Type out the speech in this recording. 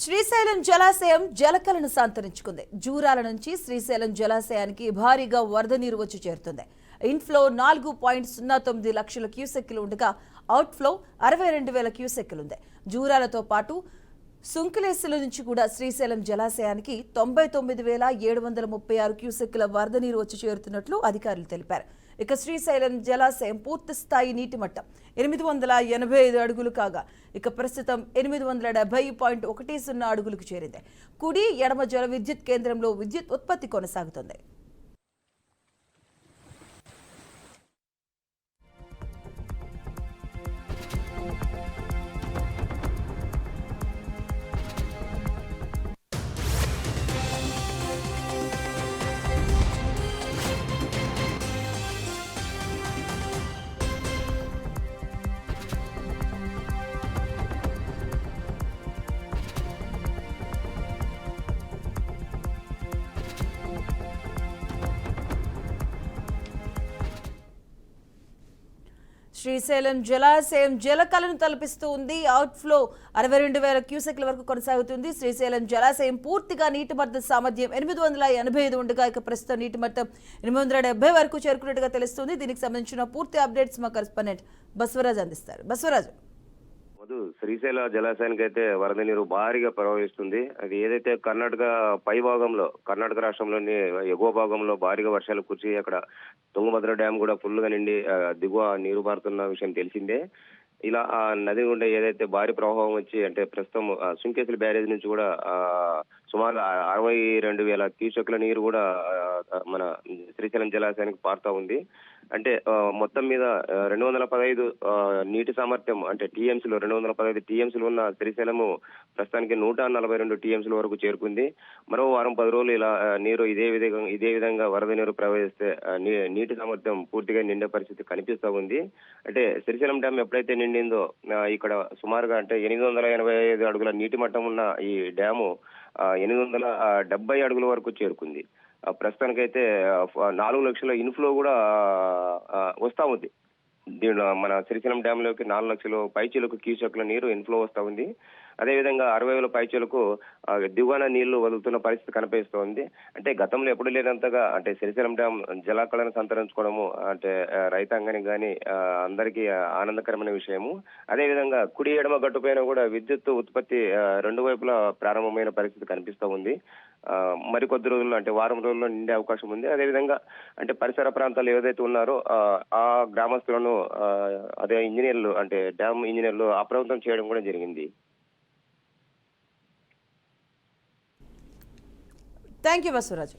శ్రీశైలం జలాశయం జలకలను సంతరించుకుంది. జూరాల నుంచి శ్రీశైలం జలాశయానికి భారీగా వరద నీరు వచ్చి చేరుతుంది. ఇన్ఫ్లో 4.09 లక్షల క్యూసెక్కులు ఉండగా అవుట్ఫ్లో 62,000 క్యూసెక్కులుంది. జూరాలతో పాటు సుంకులేసుల నుంచి కూడా శ్రీశైలం జలాశయానికి 99,736 క్యూసెక్కుల వరద నీరు వచ్చి చేరుతున్నట్లు అధికారులు తెలిపారు. ఇక శ్రీశైలం జలాశయం పూర్తి స్థాయి నీటి మట్టం 885 అడుగులు కాగా ఇక ప్రస్తుతం 870.10 అడుగులకు చేరింది. కుడి ఎడమ జల విద్యుత్ కేంద్రంలో విద్యుత్ ఉత్పత్తి కొనసాగుతుంది. శ్రీశైలం జలాశయం జలకలను తలపిస్తూ ఉంది. అవుట్ఫ్లో 62,000 క్యూసెక్ల వరకు కొనసాగుతుంది. శ్రీశైలం జలాశయం పూర్తిగా నీటి మట్టం సామర్థ్యం 885 ఉండగా ఇక ప్రస్తుతం నీటి మట్టం 870 వరకు చేరుకున్నట్టుగా తెలుస్తుంది. దీనికి సంబంధించిన పూర్తి అప్డేట్స్ మా కరెస్పాండెంట్ బసవరాజ్ అందిస్తారు. బసవరాజు, శ్రీశైల జలాశయానికి అయితే వరద నీరు భారీగా ప్రవహిస్తుంది. అది ఏదైతే కర్ణాటక రాష్ట్రంలోని ఎగువ భాగంలో భారీగా వర్షాలు కురిసి అక్కడ తుంగభద్ర డ్యామ్ కూడా ఫుల్ గా నిండి దిగువ నీరు పారుతున్న విషయం తెలిసిందే. ఇలా ఆ నది గుండా ఏదైతే భారీ ప్రవాహం వచ్చి అంటే ప్రస్తుతం సుంకేసుల బ్యారేజ్ నుంచి కూడా సుమారు 62,000 క్యూసెక్ల నీరు కూడా మన శ్రీశైలం జలాశయానికి పారుతా ఉంది. అంటే మొత్తం మీద 215 నీటి సామర్థ్యం అంటే టీఎంసీలు 215 టీఎంసీలు ఉన్న శ్రీశైలము ప్రస్తుతానికి 142 టీఎంసీల వరకు చేరుకుంది. మరో వారం 10 రోజులు ఇలా నీరు ఇదే విధంగా వరద నీరు ప్రవహిస్తే నీటి సామర్థ్యం పూర్తిగా నిండే పరిస్థితి కనిపిస్తూ ఉంది. అంటే శ్రీశైలం డ్యామ్ ఎప్పుడైతే నిండిందో ఇక్కడ సుమారుగా అంటే 885 అడుగుల నీటి మట్టం ఉన్న ఈ డ్యాము 870 అడుగుల వరకు చేరుకుంది. ప్రస్తుతానికైతే 4 లక్షల ఇన్ఫ్లో కూడా వస్తా ఉంది. దీనిలో మన శ్రీశైలం డ్యామ్ లోకి 4 లక్షల పైచీలకు క్యూసెక్ల నీరు ఇన్ఫ్లో వస్తా ఉంది. అదేవిధంగా 60,000 పైచీలకు దిగువన నీళ్లు వదులుతున్న పరిస్థితి కనిపిస్తోంది. అంటే గతంలో ఎప్పుడు లేనంతగా అంటే శ్రీశైలం డ్యామ్ జలాకళను సంతరించుకోవడము అంటే రైతాంగానికి కానీ అందరికీ ఆనందకరమైన విషయము. అదేవిధంగా కుడి ఎడమ గట్టుపైన కూడా విద్యుత్ ఉత్పత్తి రెండు వైపులా ప్రారంభమైన పరిస్థితి కనిపిస్తూ ఉంది. మరికొద్ది రోజుల్లో అంటే వారం రోజుల్లో నిండే అవకాశం ఉంది. అదేవిధంగా అంటే పరిసర ప్రాంతాలు ఏదైతే ఉన్నారో ఆ గ్రామస్తులను అదే ఇంజనీర్లు అంటే డ్యామ్ ఇంజనీర్లు అప్రమత్తం చేయడం కూడా జరిగింది. Thank you Basavaraju.